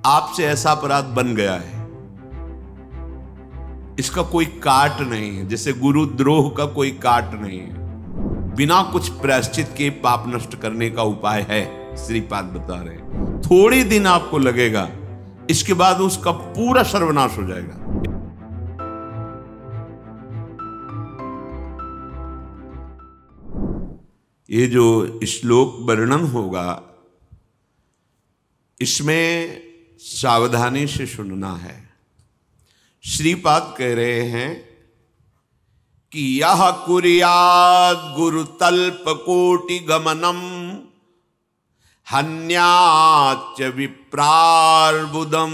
आपसे ऐसा अपराध बन गया है, इसका कोई काट नहीं है, जैसे गुरुद्रोह का कोई काट नहीं है, बिना कुछ प्रायश्चित के पाप नष्ट करने का उपाय है, श्रीपाद बता रहे हैं। थोड़ी दिन आपको लगेगा, इसके बाद उसका पूरा सर्वनाश हो जाएगा। ये जो श्लोक वर्णन होगा, इसमें सावधानी से सुनना है। श्रीपाद कह रहे हैं कि यह कुर्याद गुरुतल्प कोटि गमनम हन्याच विप्रार्बुदम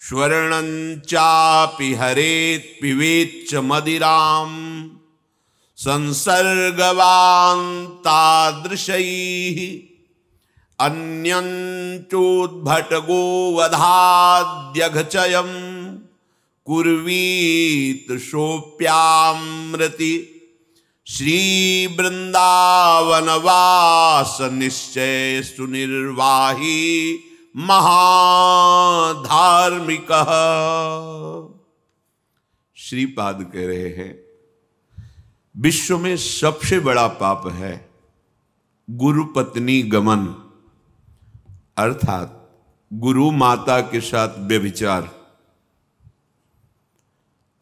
स्वर्णं चापि हरेत् पिबेच्च मदिराम संसर्गवान् तादृशैः अन्यंचोद्भटगो वधाद्यघचयं कुर्वीत सोप्यामृति श्री वृंदावनवास निश्चय सुनिर्वाही महाधार्मिकः। श्रीपाद कह रहे हैं, विश्व में सबसे बड़ा पाप है गुरु पत्नी गमन, अर्थात गुरु माता के साथ व्यभिचार।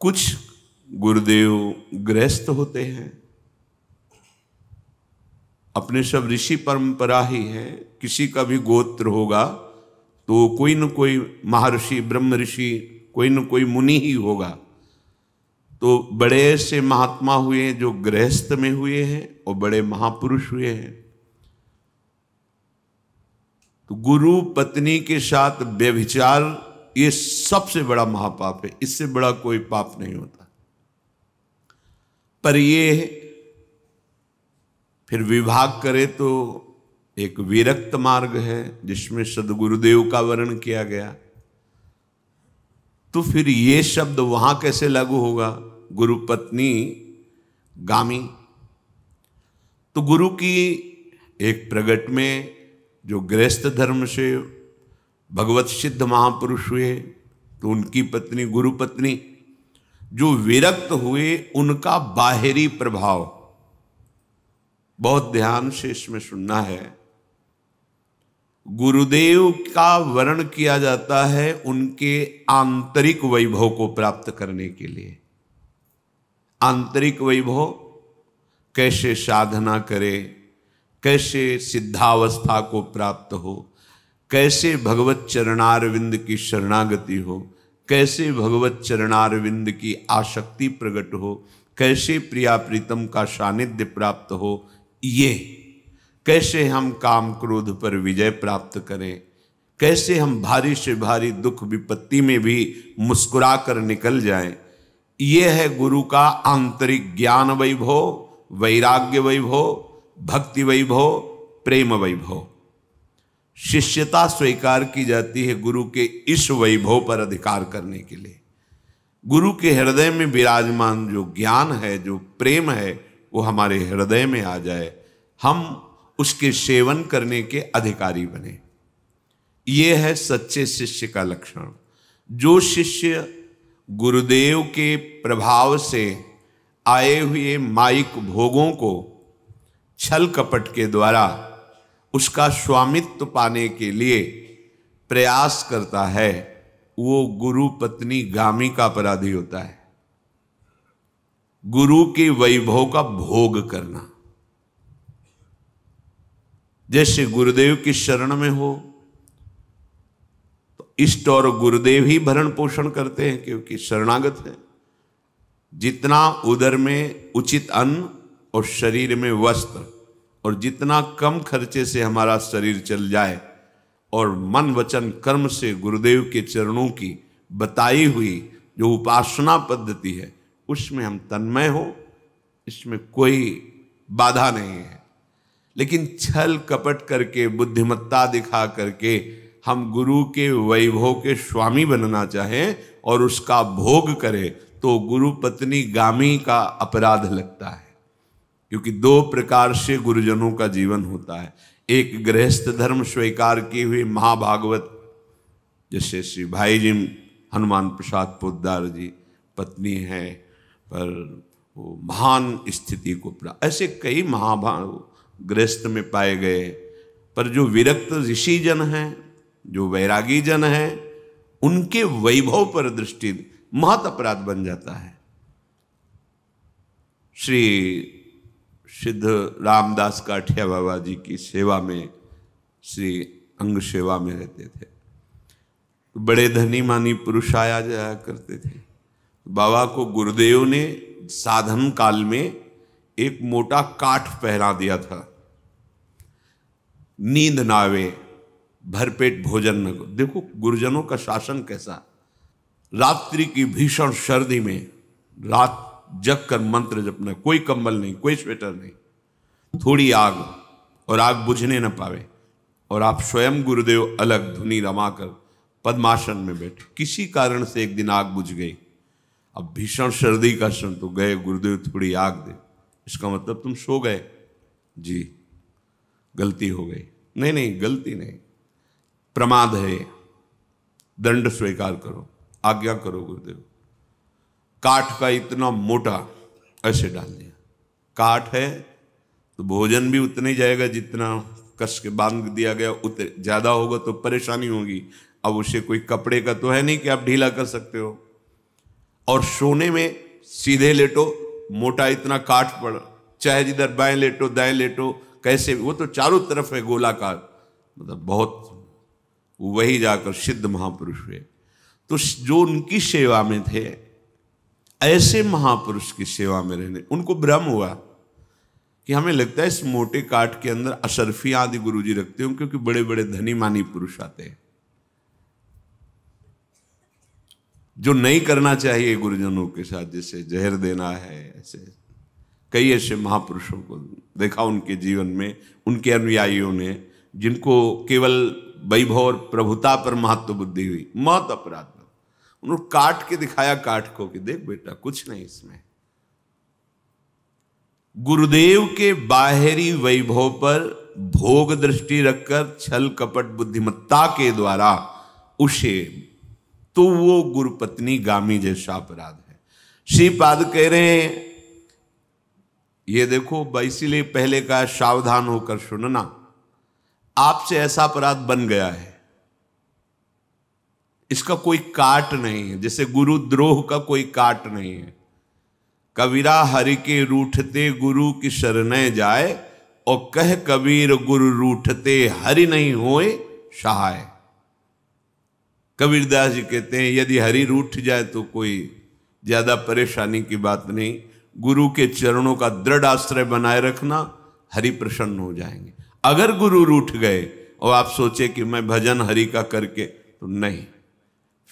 कुछ गुरुदेव गृहस्थ होते हैं, अपने सब ऋषि परंपरा ही है, किसी का भी गोत्र होगा तो कोई न कोई महर्षि ब्रह्म ऋषि, कोई न कोई मुनि ही होगा। तो बड़े से महात्मा हुए हैं जो गृहस्थ में हुए हैं और बड़े महापुरुष हुए हैं। तो गुरु पत्नी के साथ व्यभिचार ये सबसे बड़ा महापाप है, इससे बड़ा कोई पाप नहीं होता। पर ये फिर विभाग करे तो एक विरक्त मार्ग है जिसमें सद्गुरुदेव का वर्णन किया गया। तो फिर ये शब्द वहां कैसे लागू होगा, गुरु पत्नी गामी। तो गुरु की एक प्रगट में जो गृहस्थ धर्म से भगवत सिद्ध महापुरुष हुए, तो उनकी पत्नी गुरु पत्नी। जो विरक्त हुए उनका बाहरी प्रभाव, बहुत ध्यान से इसमें सुनना है। गुरुदेव का वर्णन किया जाता है उनके आंतरिक वैभव को प्राप्त करने के लिए। आंतरिक वैभव, कैसे साधना करे, कैसे सिद्धावस्था को प्राप्त हो, कैसे भगवत चरणारविंद की शरणागति हो, कैसे भगवत चरणारविंद की आसक्ति प्रकट हो, कैसे प्रिया प्रीतम का सानिध्य प्राप्त हो, ये कैसे हम काम क्रोध पर विजय प्राप्त करें, कैसे हम भारी से भारी दुख विपत्ति में भी मुस्कुरा कर निकल जाएं। ये है गुरु का आंतरिक ज्ञान वैभव, वैराग्य वैभव, भक्ति वैभव, प्रेम वैभव। शिष्यता स्वीकार की जाती है गुरु के इस वैभव पर अधिकार करने के लिए। गुरु के हृदय में विराजमान जो ज्ञान है, जो प्रेम है, वो हमारे हृदय में आ जाए, हम उसके सेवन करने के अधिकारी बने। ये है सच्चे शिष्य का लक्षण। जो शिष्य गुरुदेव के प्रभाव से आए हुए माइक भोगों को छल कपट के द्वारा उसका स्वामित्व पाने के लिए प्रयास करता है, वो गुरु पत्नी गामी का अपराधी होता है। गुरु के वैभव का भोग करना, जैसे गुरुदेव की शरण में हो तो इष्ट और गुरुदेव ही भरण पोषण करते हैं, क्योंकि शरणागत है। जितना उदर में उचित अन्न और शरीर में वस्त्र, और जितना कम खर्चे से हमारा शरीर चल जाए और मन वचन कर्म से गुरुदेव के चरणों की बताई हुई जो उपासना पद्धति है उसमें हम तन्मय हो, इसमें कोई बाधा नहीं है। लेकिन छल कपट करके, बुद्धिमत्ता दिखा करके हम गुरु के वैभव के स्वामी बनना चाहें और उसका भोग करें तो गुरु पत्नी गामी का अपराध लगता है। क्योंकि दो प्रकार से गुरुजनों का जीवन होता है। एक गृहस्थ धर्म स्वीकार किए हुए महाभागवत जैसे श्री भाई जी हनुमान प्रसाद पोद्दार जी पत्नी है, पर वो महान स्थिति को ऐसे कई महाभाव गृहस्थ में पाए गए। पर जो विरक्त ऋषि जन हैं, जो वैरागी जन हैं, उनके वैभव पर दृष्टि महत अपराध बन जाता है। श्री सिद्ध रामदास काठिया बाबा जी की सेवा में, श्री अंग सेवा में रहते थे, तो बड़े धनी मानी पुरुष आया जाया करते थे। बाबा को गुरुदेव ने साधन काल में एक मोटा काठ पहना दिया था, नींद ना आवे, भरपेट भोजन न करो। देखो गुरुजनों का शासन कैसा। रात्रि की भीषण सर्दी में रात जग कर मंत्र जपना, कोई कंबल नहीं, कोई स्वेटर नहीं, थोड़ी आग, और आग बुझने न पावे, और आप स्वयं गुरुदेव अलग धुनी रमाकर पद्मासन में बैठे। किसी कारण से एक दिन आग बुझ गई। अब भीषण सर्दी का क्षण, तो गए गुरुदेव थोड़ी आग दे। इसका मतलब तुम सो गए? जी, गलती हो गई। नहीं नहीं, गलती नहीं, प्रमाद है, दंड स्वीकार करो, आज्ञा करो गुरुदेव। काठ का इतना मोटा ऐसे डाल दिया। काठ है तो भोजन भी उतना ही जाएगा जितना कस के बांध दिया गया, उतने ज्यादा होगा तो परेशानी होगी। अब उसे कोई कपड़े का तो है नहीं कि आप ढीला कर सकते हो। और सोने में सीधे लेटो, मोटा इतना काठ पड़, चाहे जिधर बाएं लेटो दाएं लेटो, कैसे, वो तो चारों तरफ है गोलाकार, मतलब बहुत। वही जाकर सिद्ध महापुरुष हुए। तो जो उनकी सेवा में थे, ऐसे महापुरुष की सेवा में रहने, उनको भ्रम हुआ कि हमें लगता है इस मोटे काठ के अंदर अशरफी आदि गुरुजी रखते हो, क्योंकि बड़े बड़े धनी मानी पुरुष आते हैं। जो नहीं करना चाहिए गुरुजनों के साथ, जैसे जहर देना है, ऐसे कई ऐसे महापुरुषों को देखा उनके जीवन में, उनके अनुयायियों ने, जिनको केवल वैभव और प्रभुता पर महत्व बुद्धि हुई, मत अपराध। उन्होंने काट के दिखाया काठ को कि देख बेटा कुछ नहीं इसमें। गुरुदेव के बाहरी वैभव पर भोग दृष्टि रखकर छल कपट बुद्धिमत्ता के द्वारा उसे, तो वो गुरुपत्नी गामी जैसा अपराध है। श्रीपाद कह रहे हैं, ये देखो, इसीलिए पहले का सावधान होकर सुनना, आपसे ऐसा अपराध बन गया है, इसका कोई काट नहीं है, जैसे गुरुद्रोह का कोई काट नहीं है। कबीरा हरि के रूठते गुरु की शरणे जाए, और कह कबीर गुरु रूठते हरि नहीं होए सहाय। कबीरदास जी कहते हैं, यदि हरि रूठ जाए तो कोई ज्यादा परेशानी की बात नहीं, गुरु के चरणों का दृढ़ आश्रय बनाए रखना, हरि प्रसन्न हो जाएंगे। अगर गुरु रूठ गए और आप सोचे कि मैं भजन हरि का करके, तो नहीं,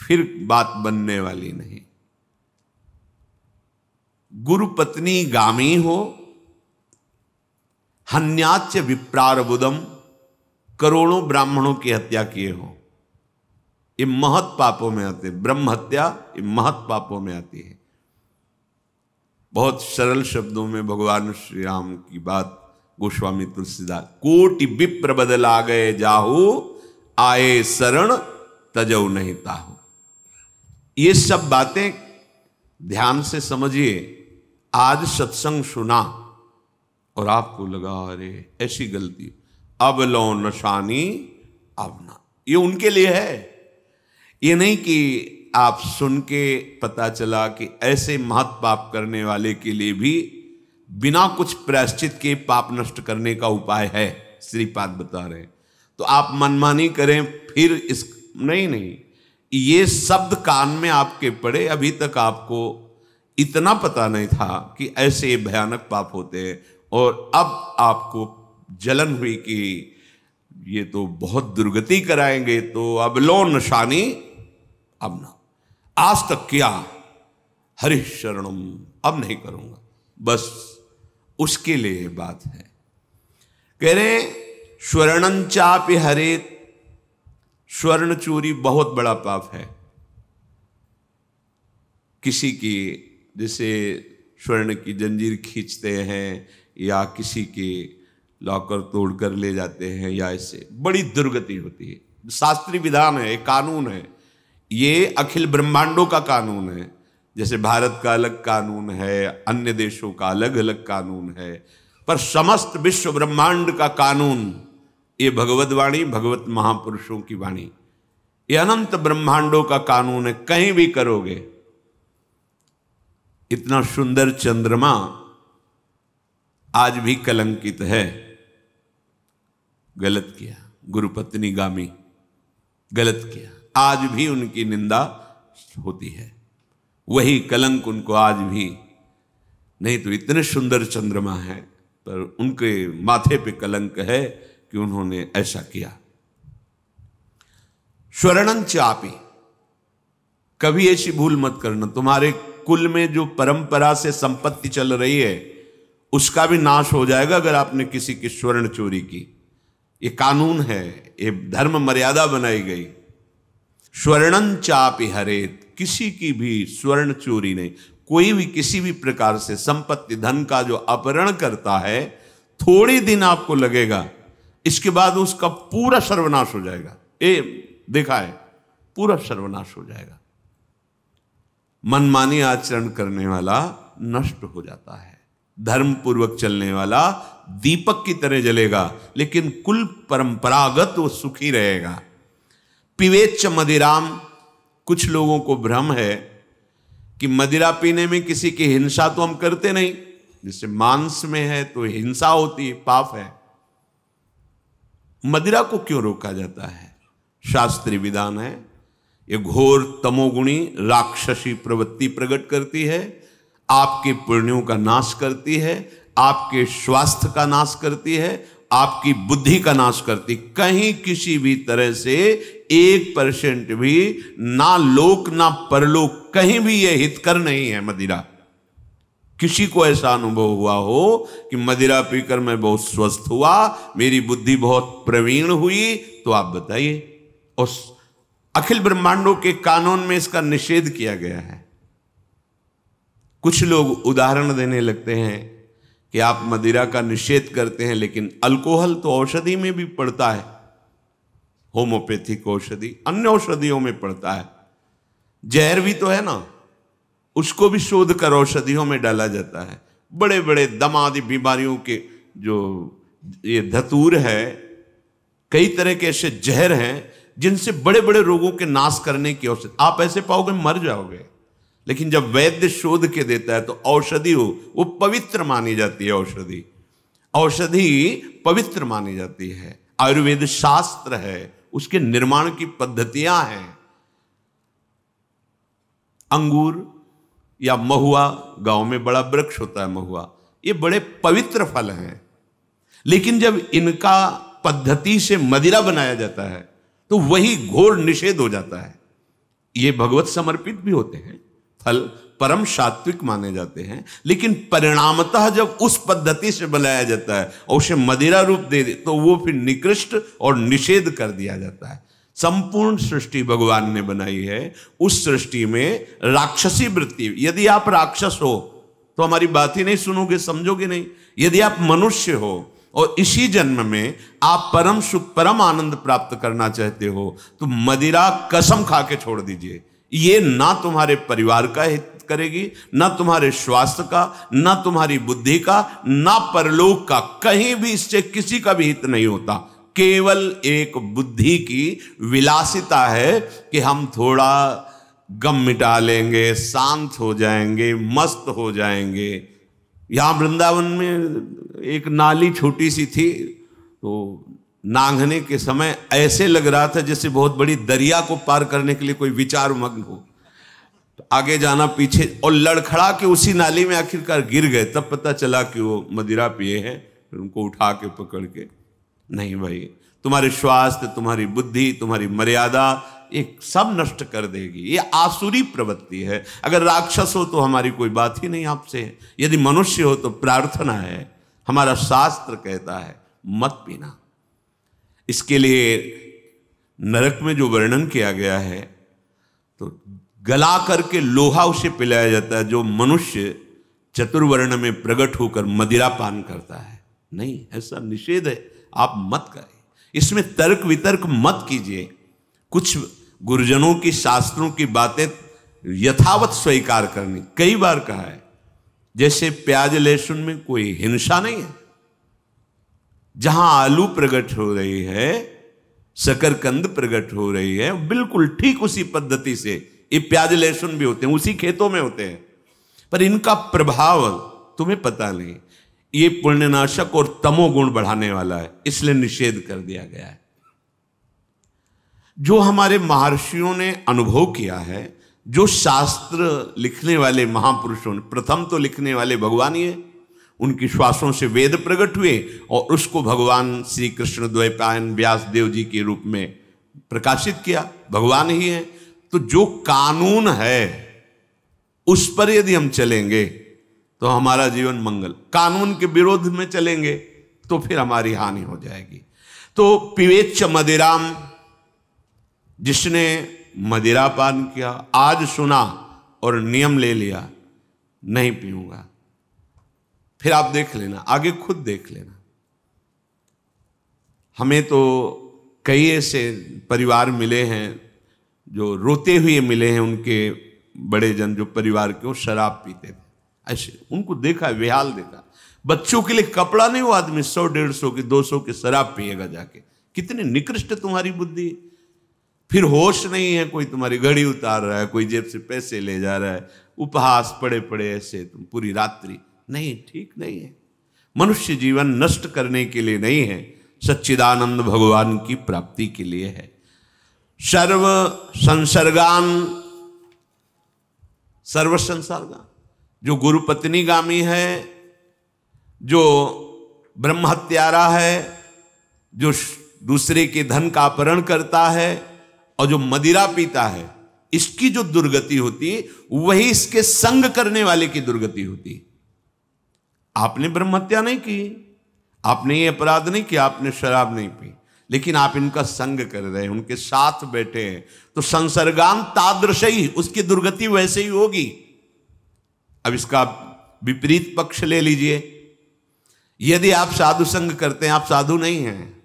फिर बात बनने वाली नहीं। गुरु पत्नी गामी हो, हन्याच विप्रार बुदम, करोड़ों ब्राह्मणों की हत्या किए हो, ये महत पापों में आते। ब्रह्म हत्या ये महत पापों में आती है। बहुत सरल शब्दों में भगवान श्री राम की बात गोस्वामी तुलसीदास, कोटि विप्र बदला गए जाहू, आए शरण तजऊ नहीं ताहू। ये सब बातें ध्यान से समझिए। आज सत्संग सुना और आपको लगा अरे ऐसी गलती, अब लो नशानी अब ना, ये उनके लिए है। ये नहीं कि आप सुन के पता चला कि ऐसे महत् पाप करने वाले के लिए भी बिना कुछ प्रायश्चित के पाप नष्ट करने का उपाय है, श्रीपाद बता रहे हैं। तो आप मनमानी करें फिर इस, नहीं, ये शब्द कान में आपके पड़े, अभी तक आपको इतना पता नहीं था कि ऐसे भयानक पाप होते हैं, और अब आपको जलन हुई कि ये तो बहुत दुर्गति कराएंगे, तो अब लो नशानी अब ना, आज तक किया, हरि शरणम अब नहीं करूंगा, बस उसके लिए बात है। कह रहे स्वर्णंचापि हरेत, स्वर्ण चोरी बहुत बड़ा पाप है। किसी की जैसे स्वर्ण की जंजीर खींचते हैं, या किसी के लॉकर तोड़कर ले जाते हैं, या ऐसे बड़ी दुर्गति होती है। शास्त्रीय विधान है, एक कानून है, ये अखिल ब्रह्मांडों का कानून है। जैसे भारत का अलग कानून है, अन्य देशों का अलग अलग कानून है, पर समस्त विश्व ब्रह्मांड का कानून ये भगवत वाणी, भगवत महापुरुषों की वाणी, ये अनंत ब्रह्मांडों का कानून है। कहीं भी करोगे। इतना सुंदर चंद्रमा आज भी कलंकित है। गलत किया, गुरुपत्नी गामी गलत किया, आज भी उनकी निंदा होती है। वही कलंक उनको आज भी, नहीं तो इतने सुंदर चंद्रमा है, पर उनके माथे पे कलंक है कि उन्होंने ऐसा किया। स्वर्णं चापि, कभी ऐसी भूल मत करना। तुम्हारे कुल में जो परंपरा से संपत्ति चल रही है उसका भी नाश हो जाएगा अगर आपने किसी की स्वर्ण चोरी की। ये कानून है, ये धर्म मर्यादा बनाई गई। स्वर्णं चापि हरेत, किसी की भी स्वर्ण चोरी नहीं। कोई भी किसी भी प्रकार से संपत्ति धन का जो अपहरण करता है, थोड़ी दिन आपको लगेगा, इसके बाद उसका पूरा सर्वनाश हो जाएगा। ये देखा है, पूरा सर्वनाश हो जाएगा। मनमानी आचरण करने वाला नष्ट हो जाता है, धर्म पूर्वक चलने वाला दीपक की तरह जलेगा, लेकिन कुल परंपरागत वो सुखी रहेगा। पिवेच्च मदिराम, कुछ लोगों को भ्रम है कि मदिरा पीने में किसी की हिंसा तो हम करते नहीं, जैसे मांस में है तो हिंसा होती है, पाप है। मदिरा को क्यों रोका जाता है? शास्त्रीय विधान है, ये घोर तमोगुणी राक्षसी प्रवृत्ति प्रकट करती है, आपके पुण्यों का नाश करती है, आपके स्वास्थ्य का नाश करती है, आपकी बुद्धि का नाश करती। कहीं किसी भी तरह से 1% भी, ना लोक ना परलोक, कहीं भी यह हितकर नहीं है मदिरा। किसी को ऐसा अनुभव हुआ हो कि मदिरा पीकर मैं बहुत स्वस्थ हुआ, मेरी बुद्धि बहुत प्रवीण हुई, तो आप बताइए। और अखिल ब्रह्मांडों के कानून में इसका निषेध किया गया है। कुछ लोग उदाहरण देने लगते हैं कि आप मदिरा का निषेध करते हैं, लेकिन अल्कोहल तो औषधि में भी पड़ता है, होम्योपैथिक औषधि, अन्य औषधियों में पड़ता है। जहर भी तो है ना, उसको भी शोध कर औषधियों में डाला जाता है। बड़े बड़े दम आदि बीमारियों के जो ये धतूर है, कई तरह के ऐसे जहर हैं जिनसे बड़े बड़े रोगों के नाश करने की औषधि। आप ऐसे पाओगे मर जाओगे, लेकिन जब वैद्य शोध के देता है तो औषधि हो, वो पवित्र मानी जाती है। औषधि पवित्र मानी जाती है। आयुर्वेद शास्त्र है, उसके निर्माण की पद्धतियां हैं। अंगूर या महुआ, गांव में बड़ा वृक्ष होता है महुआ, ये बड़े पवित्र फल हैं, लेकिन जब इनका पद्धति से मदिरा बनाया जाता है तो वही घोर निषेध हो जाता है। ये भगवत समर्पित भी होते हैं, फल परम सात्विक माने जाते हैं, लेकिन परिणामतः जब उस पद्धति से बनाया जाता है और उसे मदिरा रूप दे दे तो वो फिर निकृष्ट और निषेध कर दिया जाता है। संपूर्ण सृष्टि भगवान ने बनाई है, उस सृष्टि में राक्षसी वृत्ति। यदि आप राक्षस हो तो हमारी बात ही नहीं सुनोगे, समझोगे नहीं। यदि आप मनुष्य हो और इसी जन्म में आप परम सुख, परम आनंद प्राप्त करना चाहते हो, तो मदिरा कसम खा के छोड़ दीजिए। ये ना तुम्हारे परिवार का हित करेगी, ना तुम्हारे स्वास्थ्य का, ना तुम्हारी बुद्धि का, ना परलोक का। कहीं भी इससे किसी का भी हित नहीं होता। केवल एक बुद्धि की विलासिता है कि हम थोड़ा गम मिटा लेंगे, शांत हो जाएंगे, मस्त हो जाएंगे। यहाँ वृंदावन में एक नाली छोटी सी थी, तो नांगने के समय ऐसे लग रहा था जैसे बहुत बड़ी दरिया को पार करने के लिए कोई विचार मग्न हो। तो आगे जाना, पीछे, और लड़खड़ा के उसी नाली में आखिरकार गिर गए। तब पता चला कि वो मदिरा पिए हैं। फिर उनको उठा के पकड़ के, नहीं भाई, तुम्हारे स्वास्थ्य, तुम्हारी बुद्धि, तुम्हारी मर्यादा एक सब नष्ट कर देगी। ये आसुरी प्रवृत्ति है। अगर राक्षस हो तो हमारी कोई बात ही नहीं आपसे, यदि मनुष्य हो तो प्रार्थना है। हमारा शास्त्र कहता है मत पीना। इसके लिए नरक में जो वर्णन किया गया है, तो गला करके लोहा उसे पिलाया जाता है जो मनुष्य चतुर्वर्ण में प्रकट होकर मदिरा पान करता है। नहीं, ऐसा निषेध है, आप मत करें। इसमें तर्क वितर्क मत कीजिए। कुछ गुरुजनों की, शास्त्रों की बातें यथावत स्वीकार करनी। कई बार कहा है, जैसे प्याज लहसुन में कोई हिंसा नहीं है। जहां आलू प्रकट हो रही है, शकरकंद प्रकट हो रही है, बिल्कुल ठीक उसी पद्धति से ये प्याज लहसुन भी होते हैं, उसी खेतों में होते हैं, पर इनका प्रभाव तुम्हें पता नहीं। ये पुण्यनाशक और तमोगुण बढ़ाने वाला है, इसलिए निषेध कर दिया गया है। जो हमारे महर्षियों ने अनुभव किया है, जो शास्त्र लिखने वाले महापुरुषों ने, प्रथम तो लिखने वाले भगवान ही है, उनकी श्वासों से वेद प्रकट हुए और उसको भगवान श्री कृष्ण द्वैपायन व्यास देव जी के रूप में प्रकाशित किया, भगवान ही है। तो जो कानून है उस पर यदि हम चलेंगे तो हमारा जीवन मंगल, कानून के विरोध में चलेंगे तो फिर हमारी हानि हो जाएगी। तो पिबेच्च मदिराम, जिसने मदिरा पान किया, आज सुना और नियम ले लिया, नहीं पीऊंगा, फिर आप देख लेना, आगे खुद देख लेना। हमें तो कई ऐसे परिवार मिले हैं जो रोते हुए मिले हैं, उनके बड़े जन जो परिवार के, वो शराब पीते थे, ऐसे उनको देखा, विहाल देखा। बच्चों के लिए कपड़ा नहीं, वो आदमी 100, 150 की, 200 की शराब पिएगा जाके। कितनी निकृष्ट तुम्हारी बुद्धि। फिर होश नहीं है, कोई तुम्हारी घड़ी उतार रहा है, कोई जेब से पैसे ले जा रहा है, उपहास पड़े पड़े ऐसे तुम पूरी रात्रि। नहीं, ठीक नहीं है। मनुष्य जीवन नष्ट करने के लिए नहीं है, सच्चिदानंद भगवान की प्राप्ति के लिए है। सर्व संसर्गान, सर्व संसर्गान, जो गुरु पत्नी गामी है, जो ब्रह्म हत्यारा है, जो दूसरे के धन का अपहरण करता है और जो मदिरा पीता है, इसकी जो दुर्गति होती है वही इसके संग करने वाले की दुर्गति होती है। आपने ब्रह्म हत्या नहीं की, आपने ये अपराध नहीं किया, आपने शराब नहीं पी, लेकिन आप इनका संग कर रहे हैं, उनके साथ बैठे हैं, तो संसर्गान तादृशी, उसकी दुर्गति वैसे ही होगी। अब इसका विपरीत पक्ष ले लीजिए। यदि आप साधु संग करते हैं, आप साधु नहीं हैं,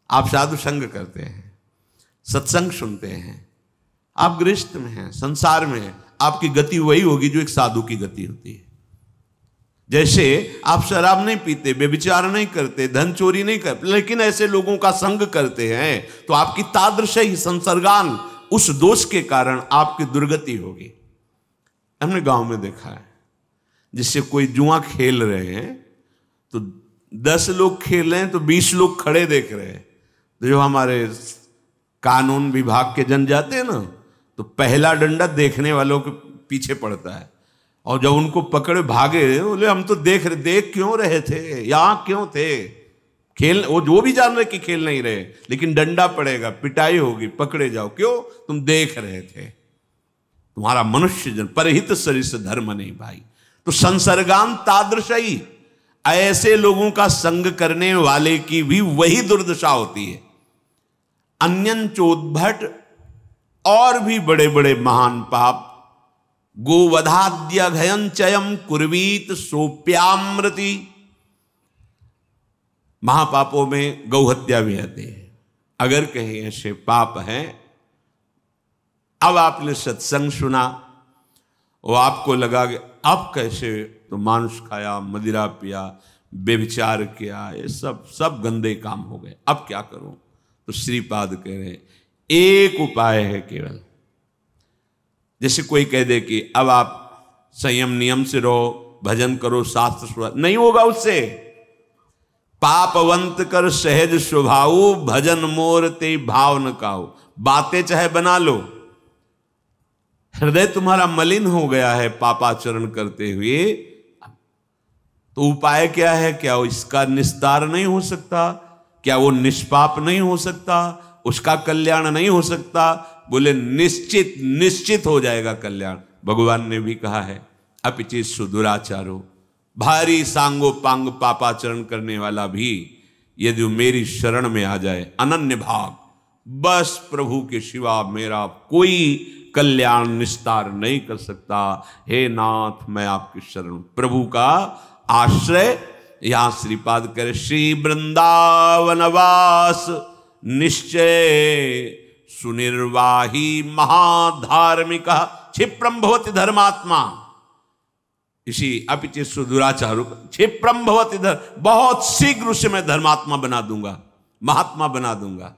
आप साधु संग करते हैं, सत्संग सुनते हैं, आप गृहस्थ में हैं, संसार में हैं, आपकी गति वही होगी जो एक साधु की गति होती है। जैसे आप शराब नहीं पीते, व्यभिचार नहीं करते, धन चोरी नहीं करते, लेकिन ऐसे लोगों का संग करते हैं, तो आपकी तादृश ही संसर्गान, उस दोष के कारण आपकी दुर्गति होगी। हमने गांव में देखा है, जिससे कोई जुआ खेल रहे हैं तो 10 लोग खेल रहे हैं तो 20 लोग खड़े देख रहे हैं। तो जो हमारे कानून विभाग के जन जाते हैं ना, तो पहला डंडा देखने वालों के पीछे पड़ता है, और जब उनको पकड़े भागे, बोले हम तो देख क्यों रहे थे, यहां क्यों थे, खेल, वो भी जान रहे कि खेल नहीं रहे, लेकिन डंडा पड़ेगा, पिटाई होगी, पकड़े जाओ, क्यों, तुम देख रहे थे। तुम्हारा मनुष्य जन परहित सरिस धर्म नहीं भाई। तो संसर्गान तादृशी, ऐसे लोगों का संग करने वाले की भी वही दुर्दशा होती है। अन्यं चोद्भट, और भी बड़े बड़े महान पाप, गोवधाद्य घयं चयम कुर्वीत सोप्यामृति, महापापों में गौहत्या भी आते हैं। अगर कहीं ऐसे पाप हैं, अब आपने सत्संग सुना, वो आपको लगा कि अब कैसे तो मांस खाया, मदिरा पिया, व्यभिचार किया, ये सब गंदे काम हो गए, अब क्या करूं। तो श्रीपाद कह रहे एक उपाय है केवल। जैसे कोई कह दे कि अब आप संयम नियम से रहो, भजन करो, शास्त्र, नहीं होगा उससे। पापवंत कर सहज स्वभाव, भजन मोर ते भाव न काऊ। बातें चाहे बना लो, हृदय तुम्हारा मलिन हो गया है पापाचरण करते हुए, तो उपाय क्या है? क्या इसका निस्तार नहीं हो सकता? क्या वो निष्पाप नहीं हो सकता? उसका कल्याण नहीं हो सकता? बोले निश्चित हो जाएगा कल्याण। भगवान ने भी कहा है, अपिचित सुदुराचारो, भारी सांगो पांग पापाचरण करने वाला भी यदि मेरी शरण में आ जाए, अनन्य भाग, बस प्रभु के सिवा मेरा कोई कल्याण निस्तार नहीं कर सकता। हे नाथ, मैं आपकी शरण, प्रभु का आश्रय। यहां श्रीपाद करे, श्री वृंदावनवास निश्चय सुनिर्वाही महाधार्मिक क्षिप्रम भवति धर्मात्मा। इसी अपिचे सुदुराचारो क्षिप्रम भवति धर्म, बहुत शीघ्र उसे मैं धर्मात्मा बना दूंगा, महात्मा बना दूंगा।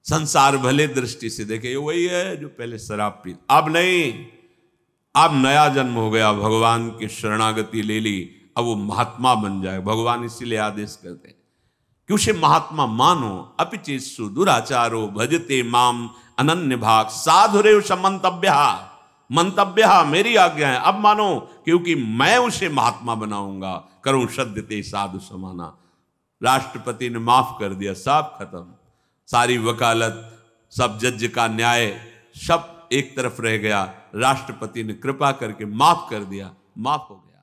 संसार भले दृष्टि से देखे ये वही है जो पहले शराब पी, अब नहीं, अब नया जन्म हो गया, भगवान की शरणागति ले ली, अब वो महात्मा बन जाए। भगवान इसीलिए आदेश करते हैं कि उसे महात्मा मानो। अपिचेत्सु दुराचारो भजते माम अनन्य भाग साधुरेव समंतव्य, मंतव्य मेरी आज्ञा है, अब मानो, क्योंकि मैं उसे महात्मा बनाऊंगा। करूं सद्यते साधु समाना। राष्ट्रपति ने माफ कर दिया, सब खत्म, सारी वकालत, सब जज का न्याय सब एक तरफ रह गया। राष्ट्रपति ने कृपा करके माफ कर दिया, माफ हो गया।